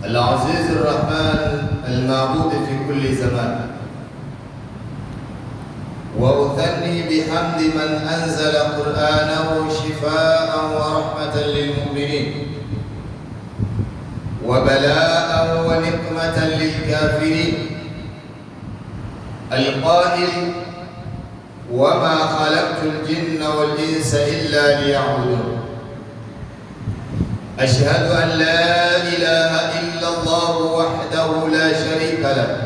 العزيز الرحمن المعبود في كل زمان، وأثني بحمد من أنزل قرآنه شفاء ورحمة للمؤمنين وبلاء ونقمة للكافرين، القائل: وما خلقت الجن والإنس إلا ليعبدون. أشهد أن لا إله إلا الله وحده لا شريك له،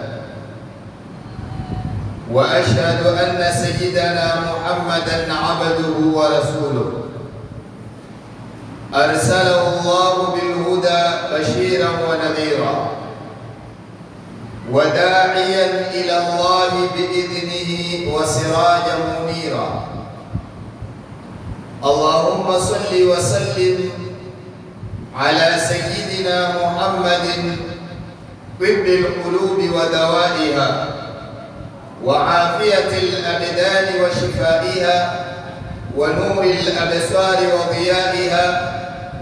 وأشهد أن سيدنا محمدًا عبده ورسوله، أرسله الله بالهدى بشيرًا ونذيرًا وداعيًا إلى الله بإذنه وسراجًا منيرًا. اللهم صل وسلم على سيدنا محمد طب القلوب ودوائها وعافية الأبدان وشفائها ونور الأبصار وضيائها،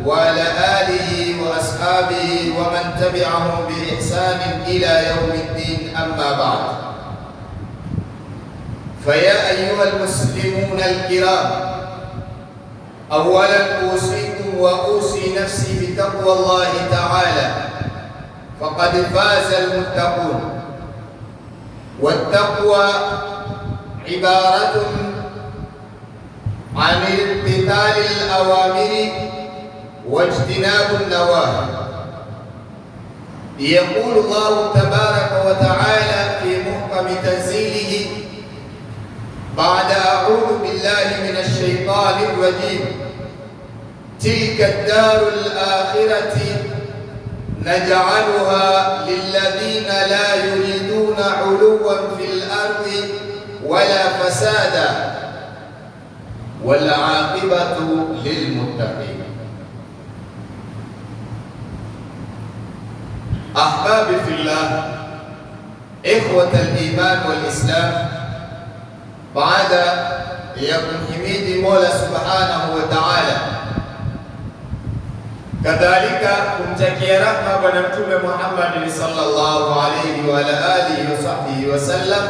وعلى آله وأصحابه ومن تبعهم بإحسان إلى يوم الدين. أما بعد، فيا أيها المسلمون الكرام، أولا أوصيكم وأوصي نفسي بتقوى الله تعالى، فقد فاز المتقون. والتقوى عبارة عن امتثال الأوامر واجتناب النواهي. يقول الله تبارك وتعالى في محكم تنزيله بعد أعوذ بالله من الشيطان الرجيم: تلك الدار الآخرة نجعلها للذين لا يريدون علوا في الأرض ولا فسادا والعاقبة للمتقين. أحبابي في الله، إخوة الإيمان والإسلام، baada ya kumhimidi Mola Subhanahu wa Ta'ala, kadhalika kumtakia rahma Bwana Mtume Muhammad sallallahu alayhi wa alihi wa sahbihi wasallam,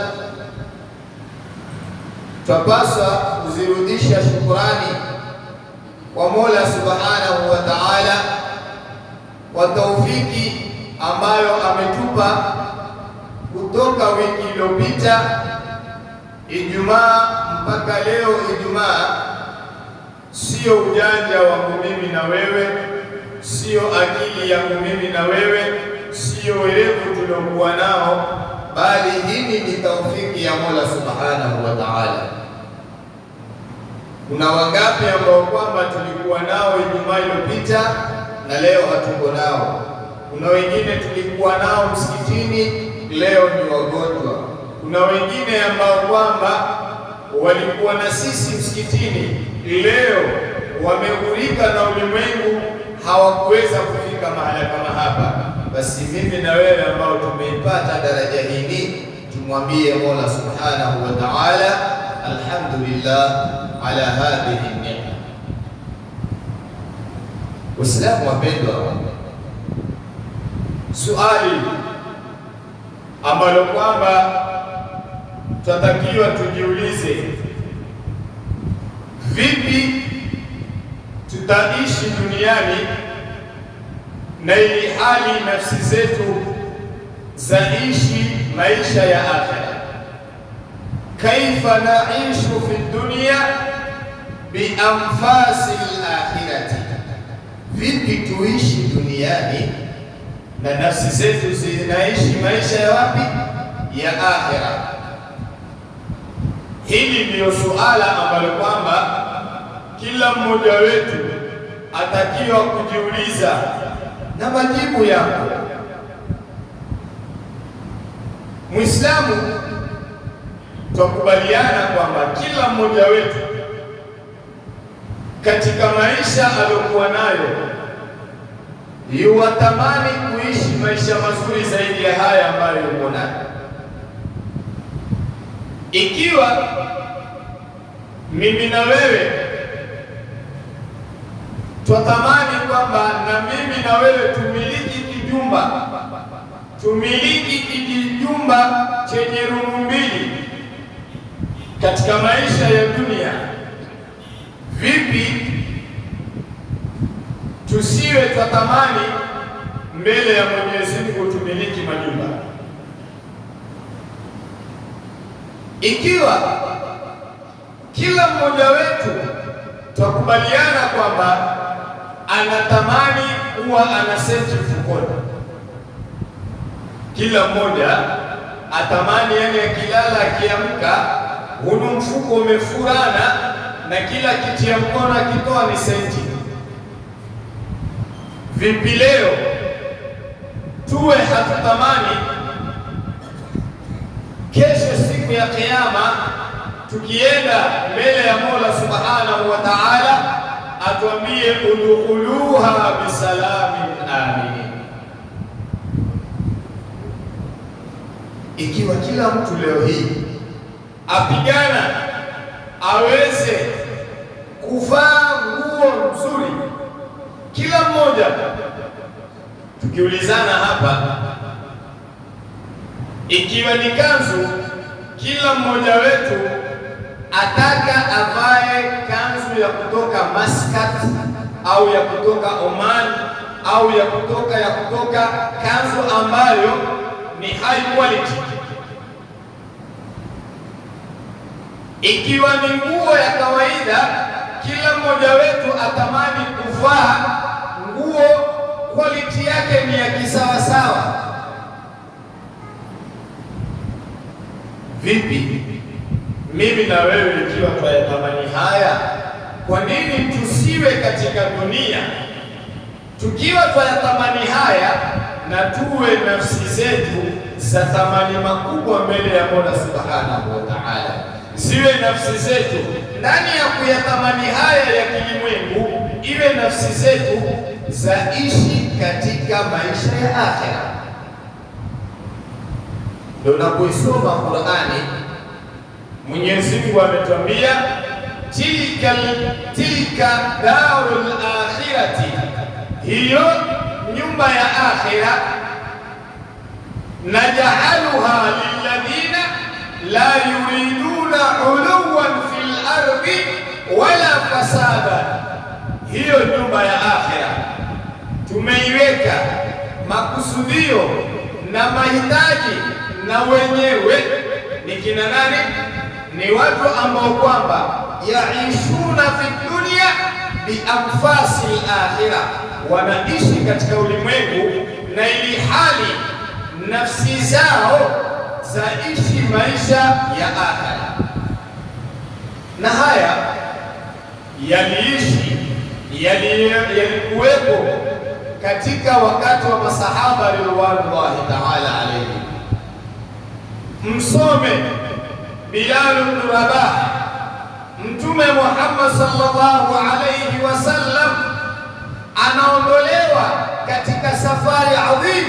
twapaswa kuzirudisha shukurani kwa Mola Subhanahu wa Ta'ala kwa taufiki ambayo ametupa kutoka wiki iliyopita Ijumaa mpaka leo Ijumaa. Sio ujanja wangu mimi na wewe, sio akili yangu mimi na wewe, sio werevu tuliokuwa nao, bali hii ni taufiki ya Mola Subhanahu wa Ta'ala. Kuna wangapi ambao kwamba tulikuwa nao Ijumaa iliyopita na leo hatuko nao? Kuna wengine tulikuwa nao msikitini, leo ni wagonjwa. Kuna wengine ambao kwamba walikuwa na sisi msikitini, leo wameghurika na ulimwengu, hawakuweza kufika mahala kama hapa. Basi mimi na wewe ambao tumeipata daraja hili, tumwambie Mola Subhanahu wa Ta'ala, alhamdulillah ala hadhihi ni'ma. Waislamu wapendwa, swali ambalo kwamba tunatakiwa tujiulize: vipi tutaishi duniani na ili hali nafsi zetu zaishi maisha ya akhera? Kaifa naishu fi dunya bi anfasi al-akhirati, vipi tuishi duniani na nafsi zetu zinaishi maisha ya wapi? Ya akhera. Hili ndiyo suala ambalo kwamba kila mmoja wetu atakiwa kujiuliza na majibu yako. Muislamu, tukubaliana kwamba kila mmoja wetu katika maisha aliyokuwa nayo yuwatamani kuishi maisha mazuri zaidi ya haya ambayo yuko nayo. Ikiwa mimi na wewe twatamani kwamba na mimi na wewe tumiliki kijumba, tumiliki kijumba chenye rumu mbili katika maisha ya dunia. Vipi tusiwe twatamani mbele ya Mwenyezi Mungu tumiliki majumba? Ikiwa kila mmoja wetu twakubaliana kwamba anatamani kuwa ana senti mfukoni, kila mmoja atamani, yani akilala akiamka, hunu mfuko umefurana na kila kitia mkono akitoa ni senti. Vipi leo tuwe hatutamani kesho siku ya Kiyama tukienda mbele ya Mola Subhanahu wa Ta'ala atuambie udkhuluha bisalamin aminin? Ikiwa kila mtu leo hii apigana aweze kuvaa nguo nzuri, kila mmoja tukiulizana hapa, ikiwa ni kanzu, kila mmoja wetu ataka avae kanzu ya kutoka Muscat au ya kutoka Oman au ya kutoka kanzu ambayo ni high quality. Ikiwa ni nguo ya kawaida, kila mmoja wetu atamani kuvaa nguo quality yake ni ya kisawasawa. Vipi mimi na wewe ikiwa twayatamani haya, kwa nini tusiwe katika dunia tukiwa twayatamani haya na tuwe nafsi zetu za thamani makubwa mbele ya Mola Subhanahu wa Ta'ala? Ziwe nafsi zetu ndani ya kuyatamani haya ya kilimwengu, iwe nafsi zetu zaishi katika maisha ya akhera. Ndio unapoisoma Qur'ani, Mwenyezi Mungu ametuambia tilka darul akhirati, hiyo nyumba ya akhira, naj'aluha lilladhina la yuriduna uluwan fil ardi wala fasada. Hiyo nyumba ya akhira tumeiweka makusudio na mahitaji na wenyewe ni kina nani? Ni watu ambao kwamba yaishuna fi dunya bi anfasi al-akhirah, wanaishi katika ulimwengu na ili hali nafsi zao zaishi maisha ya akhira. Na haya yalikuwepo katika wakati wa masahaba ridwanullahi ta'ala alayhi. Msome Bilal ibn Rabah, Mtume Muhammad sallallahu alayhi wasallam anaondolewa katika safari adhim,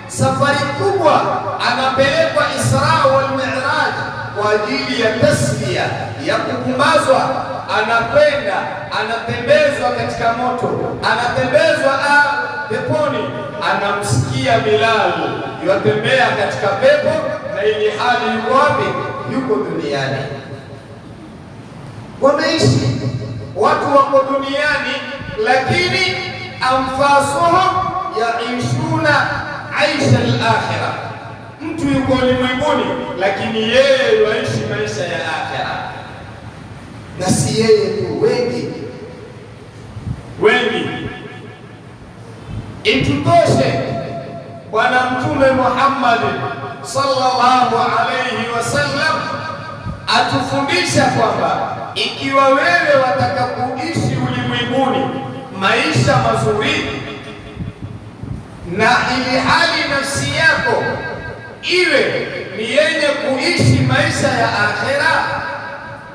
safari kubwa, anapelekwa Isra wal Mi'raj kwa ajili ya tasbia, ya kupumbazwa. Anakwenda, anatembezwa katika moto, anatembezwa peponi. Anamsikia Bilal yatembea katika pepo, na ili hali yuko wapi? Yuko duniani. Wameishi watu wako duniani, lakini anfasuhum yaishuna aisha al-akhirah. Mtu yuko ulimwenguni, lakini yeye yuishi maisha ya akhira. Na si yeye tu, wengi. Itutoshe Bwana Mtume Muhammad sallallahu alayhi wasallam atufundisha kwamba ikiwa wewe wataka kuishi ulimwenguni maisha mazuri, na ili hali nafsi yako iwe ni yenye kuishi maisha ya akhera,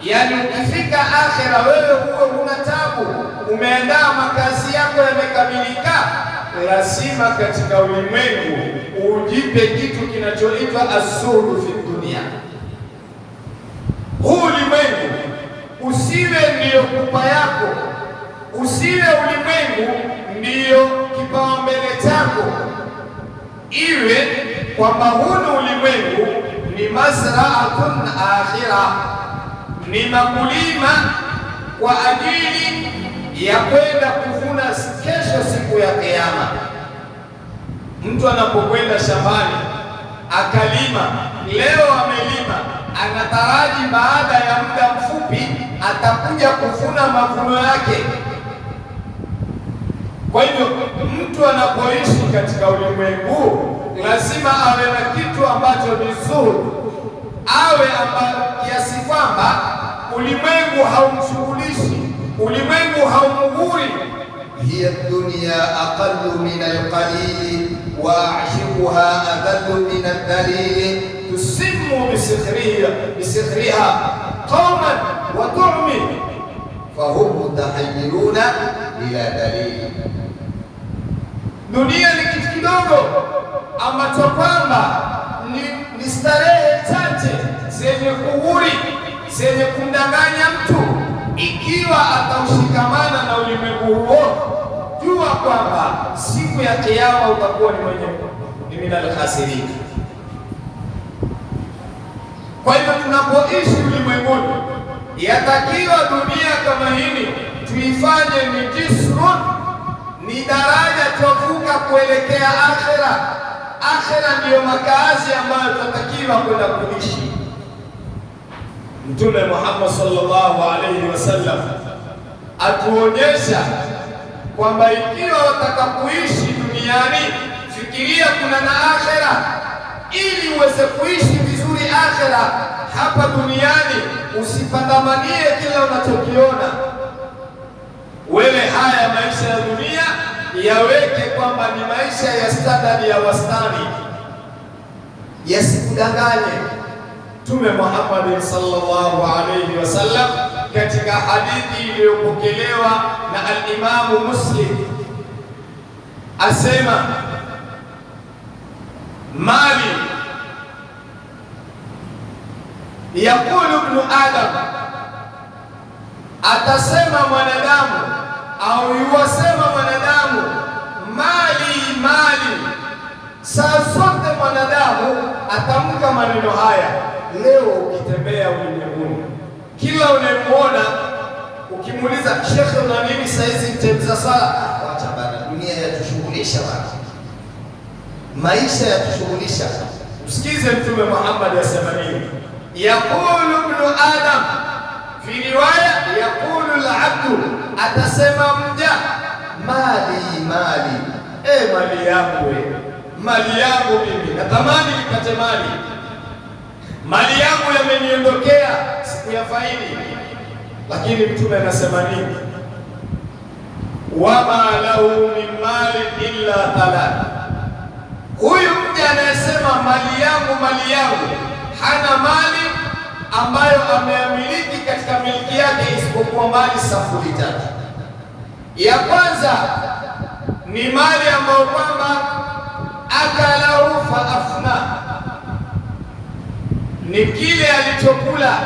yani ukifika akhera wewe huwe huna tabu, umeandaa makazi yako yamekamilika, lazima katika ulimwengu ujipe kitu kinachoitwa az-zuhdu fi dunia. Huu ulimwengu usiwe ndiyo kupa yako, usiwe ulimwengu ndiyo kipaumbele chako, iwe kwamba hunu ulimwengu ni mazraatun akhira, ni makulima kwa ajili ya kwenda kuvuna kesho, siku ya Kiyama. Mtu anapokwenda shambani akalima, leo amelima, anataraji baada ya muda mfupi atakuja kuvuna mavuno yake. Kwa hivyo mtu anapoishi katika ulimwengu lazima awe na kitu ambacho ni zuri, awe kiasi kwamba ulimwengu haumshughulishi, ulimwengu haumghuri. hiya dunya aqallu min alqalili wa a'shiquha adallu min aldalili tusimmu bisikhriha qauman wa tu'mi fahum mutahayyiruna ila dalili. Dunia ni kitu kidogo ambacho kwamba ni starehe chache zenye kughuri, zenye kumdanganya mtu. Ikiwa ataushikamana na ulimwengu huo, jua kwamba siku ya Kiyama utakuwa ni minal khasirin. Kwa hivyo tunapoishi ulimwenguni, yatakiwa dunia kama hili tuifanye ni jisrun, ni daraja tuvuka kuelekea akhera. Akhera ndiyo makazi ambayo tunatakiwa kwenda kuishi. Mtume Muhammad sallallahu alaihi wasallam atuonyesha kwamba ikiwa watakapoishi duniani, fikiria kuna na akhera. Ili uweze kuishi vizuri akhera hapa duniani, usipandamanie kila unachokiona wewe. Haya maisha ya dunia yaweke kwamba ni maisha ya standard ya wastani, yasikudanganye. Mtume Muhammad sallallahu alayhi wasallam katika hadithi iliyopokelewa na al-Imamu Muslim asema, mali yaqulu ibn Adam, atasema mwanadamu au yuwasema mwanadamu, mali mali. Saa zote mwanadamu atamka maneno haya. Leo ukitembea ulimwenguni, kila unayemuona ukimuuliza, shekhe, una nini saizi mtembeza sala? Wacha bana, dunia yatushughulisha bana, maisha yatushughulisha. Msikize Mtume Muhammad asema nini? Yaqulu ibn Adam, fi riwaya yaqulu al-abdu, atasema mja, mali mali, mali yangu, mali yangu mimi natamani nipate mali, mali yangu yameniondokea, sikuyafaidi. Lakini Mtume anasema nini? Wama lahu min mali illa thalath, huyu mja anayesema mali yangu, hana mali ambayo ameamiliki katika miliki yake isipokuwa mali sampuli tatu. Ya kwanza ni mali ambayo kwamba akalahu fa afna, ni kile alichokula.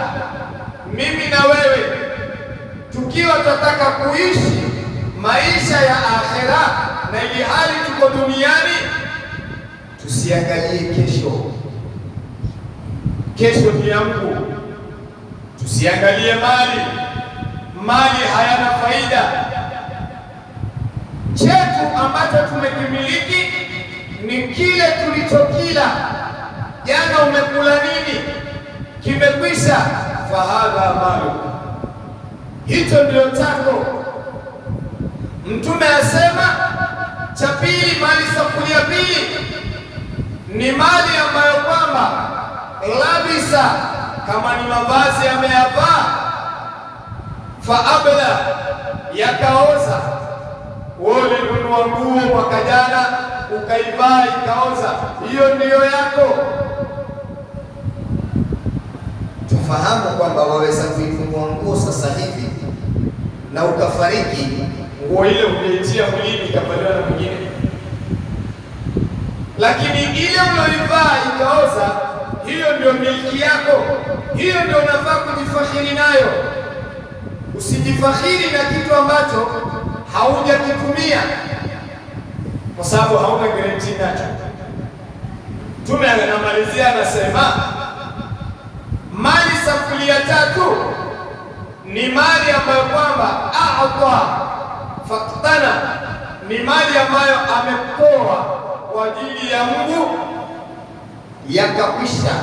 Mimi na wewe tukiwa tunataka kuishi maisha ya akhera na ili hali tuko duniani, tusiangalie kesho. Kesho ni yangu, tusiangalie mali hayana faida. Chetu ambacho tumekimiliki ni kile tulichokila. Jana umekula nini? Kimekwisha, fahadha malu, hicho ndio chako. Mtume asema cha pili, mali sampuli ya pili ni mali ambayo kwamba labisa, kama ni mavazi ameyavaa, faabla, yakaoza. Wewe ulinunua nguo mwaka jana ukaivaa ikaoza, hiyo ndiyo yako. Tufahamu kwamba waweza kuinunua nguo sasa hivi na ukafariki, nguo ile umeitia mwilini ikavaliwa na mwingine, lakini ile unaoivaa ikaoza, hiyo ndio miliki yako, hiyo ndio unafaa kujifakhiri nayo. Usijifakhiri na kitu ambacho haujakitumia, kwa sababu hauna guarantee nacho. Mtume anamalizia anasema, mali sampuli ya tatu ni mali ambayo kwamba a'ta faqtana, ni mali ambayo amepoa kwa ajili ya Mungu yakakwisha,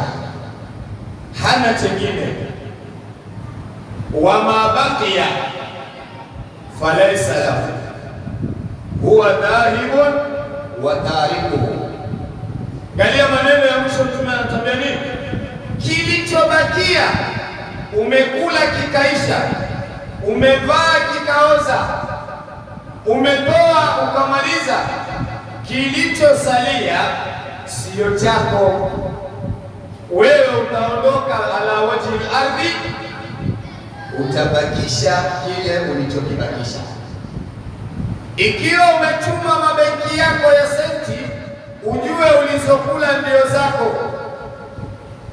hana chengine. Wa ma baqiya falaysa lahu huwa dhahibun wa tarikuhu. Galia maneno ya mwisho, Mtume anatuambia nini? Kilichobakia, umekula kikaisha, umevaa kikaoza, umetoa ukamaliza, kilichosalia sio chako wewe. Utaondoka ala wajhi al-ardhi, utabakisha kile ulichokibakisha. Ikiwa umechuma mabenki yako ya senti, ujue ulizokula ndio zako,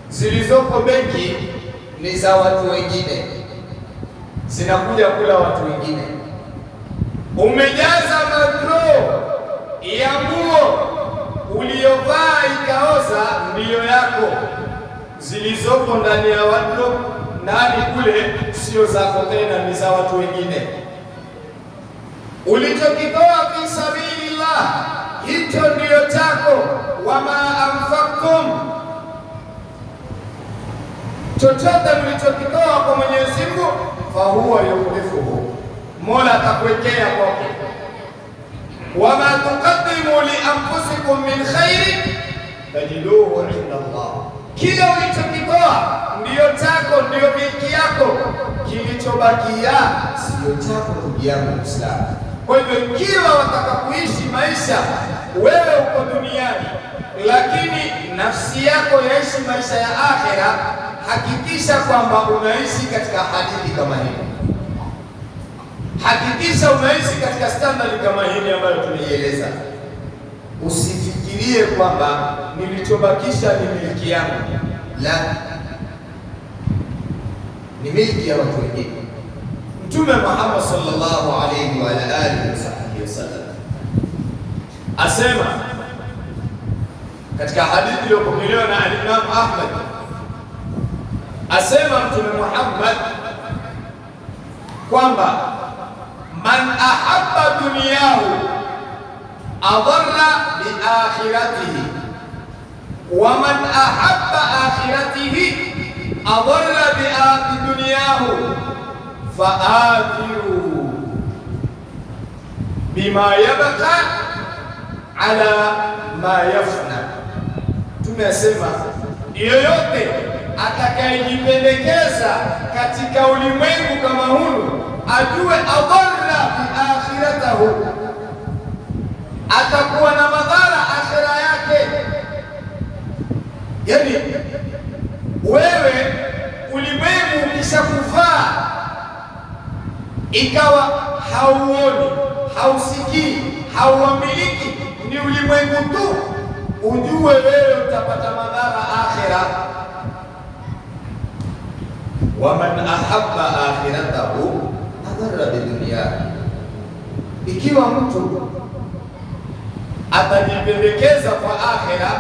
zilizoko benki ni za watu wengine, zinakuja kula watu wengine. Umejaza madro ya nguo uliyovaa ikaoza, ndiyo yako, zilizoko ndani ya watu ndani kule sio zako tena, ni za watu wengine. Ulichokitoa fi sabilillah, hicho ndiyo chako. Wama anfaqtum, chochote mlichokitoa kwa Mwenyezi Mungu, fa huwa yukhlifuhu, Mola atakuwekea kwake. Wama tuqaddimu li anfusikum min khairin tajiduhu inda Allah, kile ulichokitoa ndiyo chako, ndiyo milki yako. Kilichobakia sio chako, ndugu yangu Muislamu. Kwa hivyo ikiwa wataka kuishi maisha, wewe uko duniani lakini nafsi yako yaishi maisha ya akhera, hakikisha kwamba unaishi katika hadithi kama hii, hakikisha unaishi katika standard kama hii ambayo tumeieleza. Usifikirie kwamba nilichobakisha ni miliki yangu, la, ni miliki ya watu wengine. Mtume Muhammad sallallahu alayhi wa alihi wasallam asema katika hadithi iliyopokelewa na Imam Ahmad, asema Mtume Muhammad kwamba man ahabba dunyahu adarra bi akhiratihi wa man ahabba akhiratihi adarra bi dunyahu faathiru bima yabqa ala ma yafna. Tumesema yoyote atakayejipendekeza katika ulimwengu kama huu ajue adarra bi akhiratahu, atakuwa na madhara akhira yake. Yani wewe ulimwengu ukishakufaa ikawa hauoni, hausikii, hauamiliki, ni ulimwengu tu, ujue wewe utapata madhara akhira. Waman ahabba akhiratahu adarra bidunya, ikiwa mtu atajipendekeza kwa akhira,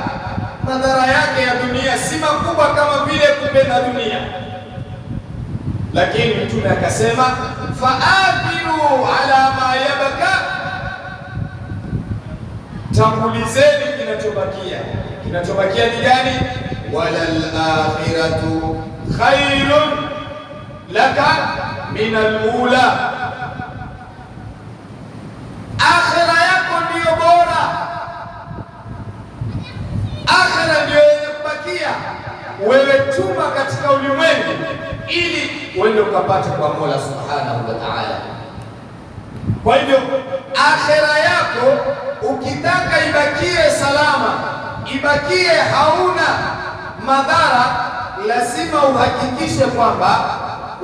madhara yake ya dunia si makubwa kama vile kupenda dunia. Lakini Mtume akasema faathiru ala ma yabqa, tangulizeni kinachobakia. Kinachobakia ni gani? Walal akhiratu khairun laka min al-ula, akhira yako ndiyo bora, akhira ndiyo yenye kubakia. Wewe chuma katika ulimwengu ili uende ukapate kwa Mola subhanahu wa ta'ala. Kwa hivyo akhira yako ukitaka ibakie salama, ibakie hauna madhara, lazima uhakikishe kwamba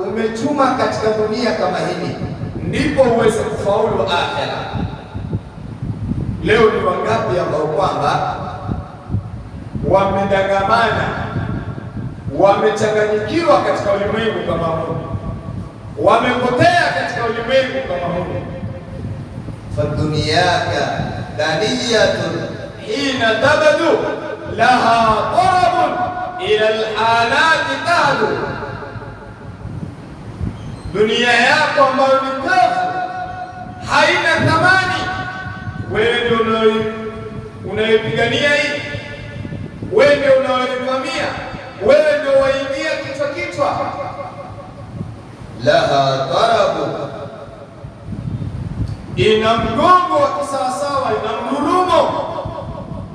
umechuma katika dunia kama hili, ndipo uweze kufaulu akhira. Leo ni wangapi ambao kwamba wamedangamana, wamechanganyikiwa katika ulimwengu kama huu, wamepotea katika ulimwengu kama huu. Faduniyaka daniyatun hina tabadu laha tarabun ila alhanati tahdu, dunia yako ambayo ni kafu, haina thamani, wewe ndio unayepigania hii, wewe ndio unaoivamia, wewe ndio waingia kichwa. Laha tarabu, ina mgongo wa kisawasawa, ina mdurumo.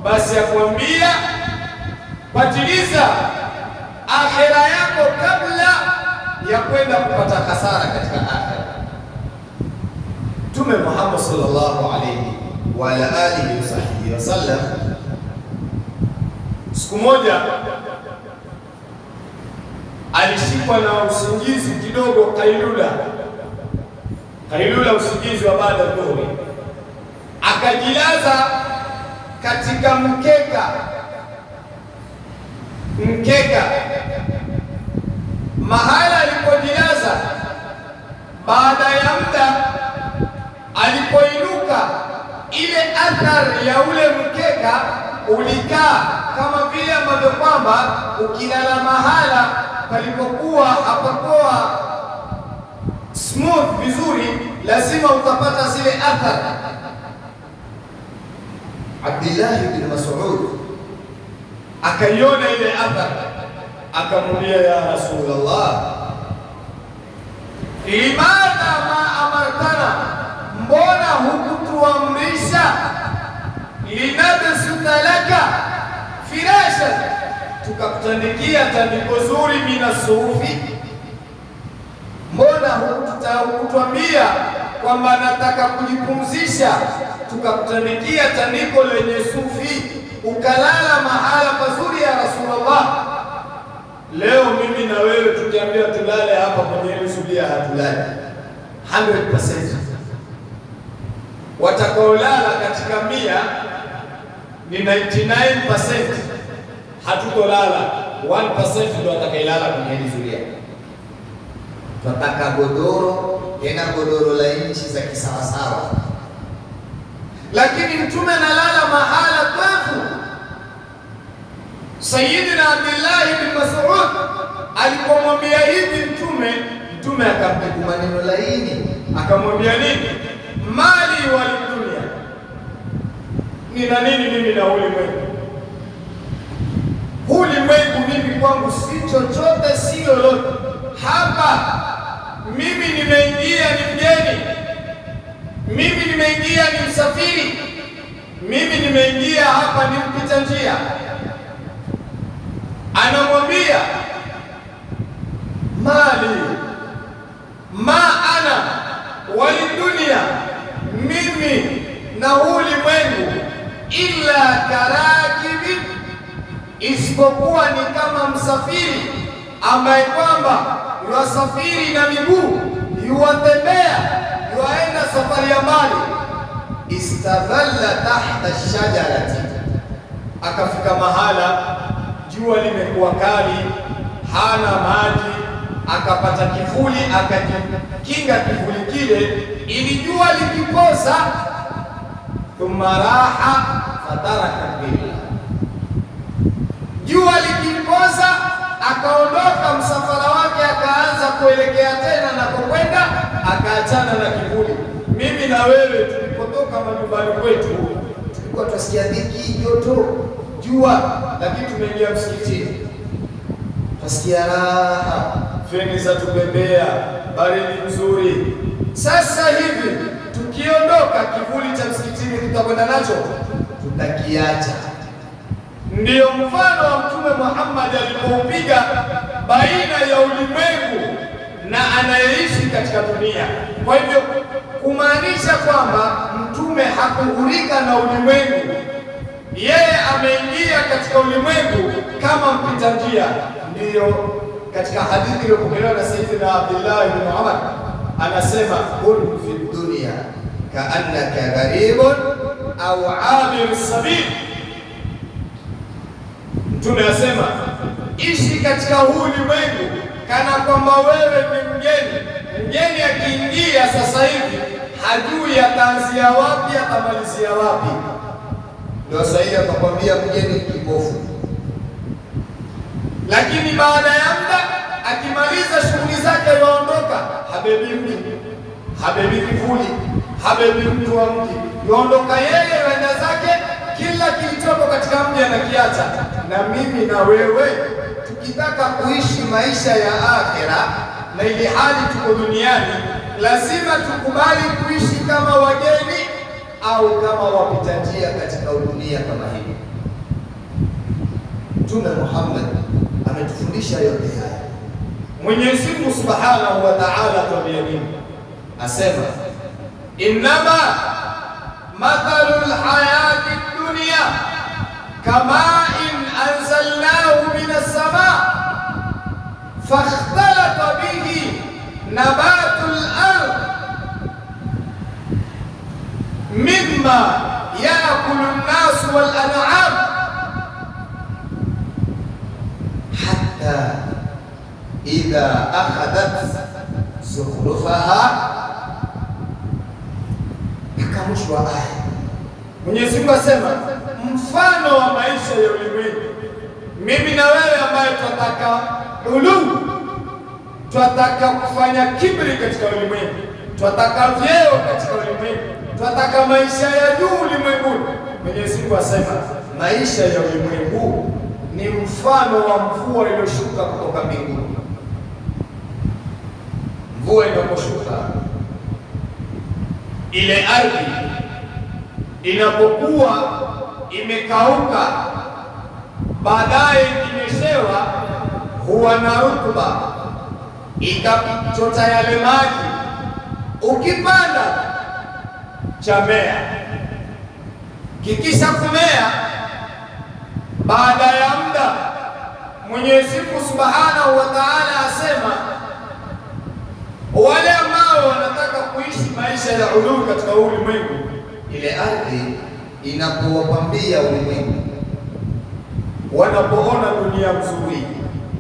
Basi akwambia patiliza akhera yako kabla ya kwenda kupata hasara katika akhera. Mtume Muhammad sallallahu alayhi wa ala alihi wasahbihi wasallam, siku moja alishikwa na usingizi kidogo, kailula, usingizi wa baada ya dhuhuri, akajilaza katika mkeka. Mahala alipojilaza, baada ya muda alipoinuka, ile athari ya ule mkeka ulikaa kama vile ambavyo kwamba ukilala mahala palipokuwa hapakuwa smooth vizuri, lazima utapata zile athari. Abdullah ibn Mas'ud akaiona ile athari, akamwambia ya Rasulullah, limadha ma amartana, mbona hukutuamrisha linabsuta laka firashan, tukakutandikia tandiko zuri, mina sufi. Mbona hukutuambia kwamba nataka kujipumzisha, tukakutandikia tandiko lenye sufi, ukalala mahala pazuri ya Rasulullah? Leo mimi na wewe tukiambia tulale hapa kwenye ile zulia, hatulali 100%. Watakaolala katika 100 ni 99%, hatutolala 1% ndio atakailala kwenye ile zulia. tunataka godoro, tena godoro la nchi za kisawasawa. Lakini mtume analala mahala kafu. Sayyidina Abdullah ibn Mas'ud alipomwambia hivi mtume akamjibu maneno laini, akamwambia nini? Mali wal dunya, nina nini mimi na ulimwengu? Ulimwengu mimi kwangu si chochote, si lolote. Hapa mimi nimeingia ni mgeni, mimi nimeingia ni msafiri, mimi nimeingia hapa ni mpita njia. Anamwambia mali ma ana walidunia, mimi na ulimwengu, illa karakibi, isipokuwa ni kama msafiri ambaye kwamba yuwasafiri na miguu, yuwatembea, yuwaenda safari ya mbali. Istadhalla tahta shajarati, akafika mahala jua limekuwa kali, hana maji, akapata kivuli, akajikinga kivuli kile ili jua likipoza. Thumma raha fataraka bila, jua likipoza akaondoka msafara wake, akaanza kuelekea tena na kukwenda, akaachana na kivuli. Mimi na wewe tulipotoka majumbani kwetu tulikuwa tusikia dhiki, joto, jua, lakini tumeingia msikitini tusikia raha, feni za tubembea, baridi nzuri. Sasa hivi tukiondoka, kivuli cha msikitini tutakwenda nacho, tutakiacha. Ndiyo mfano wa Mtume Muhammad alipoupiga baina ya ulimwengu na anayeishi katika dunia. Kwa hivyo kumaanisha kwamba Mtume hakughurika na ulimwengu, yeye ameingia katika ulimwengu kama mpita njia. Ndiyo katika hadithi iliyopokelewa na Sayyidina Abdullah ibn Umar anasema, kun fi dunya kaannaka gharibun au abir sabil. Mtume asema, ishi katika huu ulimwengu kana kwamba wewe ni mgeni. Mgeni akiingia sasa hivi hajui ataanzia wapi, atamalizia wapi. Ndio sahihi akakwambia mgeni kipofu. lakini baada ya muda akimaliza shughuli zake yaondoka, habebi mji, habebi kivuli, habebi mtu wa mji, yaondoka yeye wenda zake, kila kilichoko katika mji anakiacha. Na mimi na wewe tukitaka kuishi maisha ya akhera na ili hali tuko duniani, lazima tukubali kuishi kama wageni au kama wapita njia katika dunia kama hivi. Mtume Muhammad ametufundisha yote haya. Mwenyezi Mungu Subhanahu wa Ta'ala tuambia nini? Asema innama mathalul hayati dunya kama in anzalnahu minas sama fakhtalata bihi nabatul ard mimma yaakulu an-nas wal an'am hatta idha akhadhat zukhrufaha. Mwisho wa aya Mwenyezi Mungu asema mfano wa maisha ya ulimwengu, mimi na wewe ambaye tunataka ulu, tunataka kufanya kibri katika ulimwengu, tunataka vyeo katika ulimwengu, tunataka maisha ya juu ulimwenguni. Mwenyezi Mungu asema maisha ya ulimwengu ni mfano wa mvua iliyoshuka kutoka mbinguni. Mvua inaposhuka, ile ardhi inapokuwa imekauka, baadaye ikinyeshewa, huwa na rutuba, ikachota yale maji, ukipanda chamea, kikisha kumea, baada ya muda Mwenyezi Mungu Subhanahu wa Ta'ala asema wale ambao wanataka kuishi maisha ya uluu katika ulimwengu, ile ardhi inapowapambia ulimwengu, wanapoona dunia nzuri,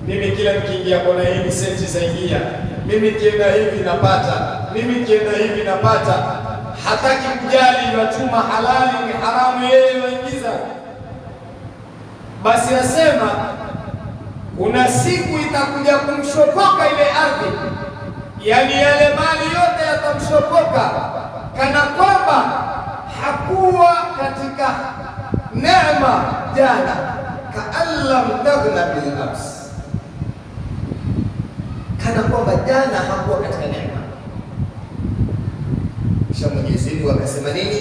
mimi kila nikiingia kona hii senti zaingia, mimi kienda hivi napata, mimi kienda hivi napata, hataki kujali wachuma halali ni haramu, yeye waingiza. Basi asema kuna siku itakuja kumshopoka ile ardhi, yani yale mali yote yatamshopoka, kana kwamba hakuwa katika neema jana, kaan lam taghna bil ams, kana kwamba jana hakuwa katika neema. Kisha Mwenyezi Mungu akasema nini?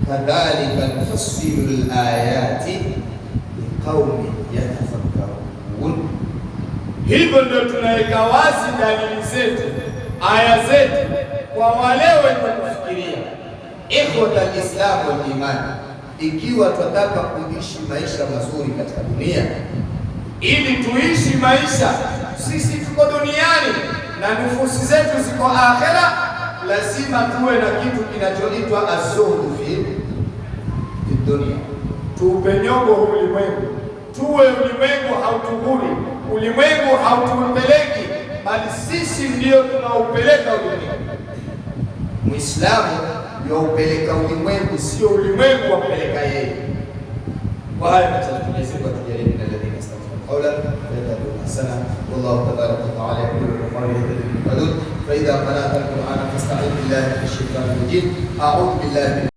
Kadhalika nufassilu al-ayati liqaumin yatafakkarun. Hivyo ndio tunaweka wazi dalili zetu, aya zetu kwa wale wenye kufikiria. Ikhwata al-Islam wal iman, ikiwa tunataka kuishi maisha mazuri katika dunia, ili tuishi maisha, sisi tuko duniani na nufusi zetu ziko akhera, lazima tuwe na kitu kinachoitwa az-zuhd fi dunia. Tuupe nyongo ulimwengu, tuwe ulimwengu hautuguri, ulimwengu hautupeleki, bali sisi ndio tunaupeleka ulimwengu. Muislamu ndio upeleka ulimwengu, sio ulimwengu wampeleka yeye. Kwa haya Mwenyezi Mungu atujalie min alladhina yastami'una qawla fayattabi'una ahsana. Wallahu tabaraka wa ta'ala yaqulu wa qawluhu fa idha qara'ta al-Qur'ana fasta'idh billahi minash shaitanir rajim. A'udhu billahi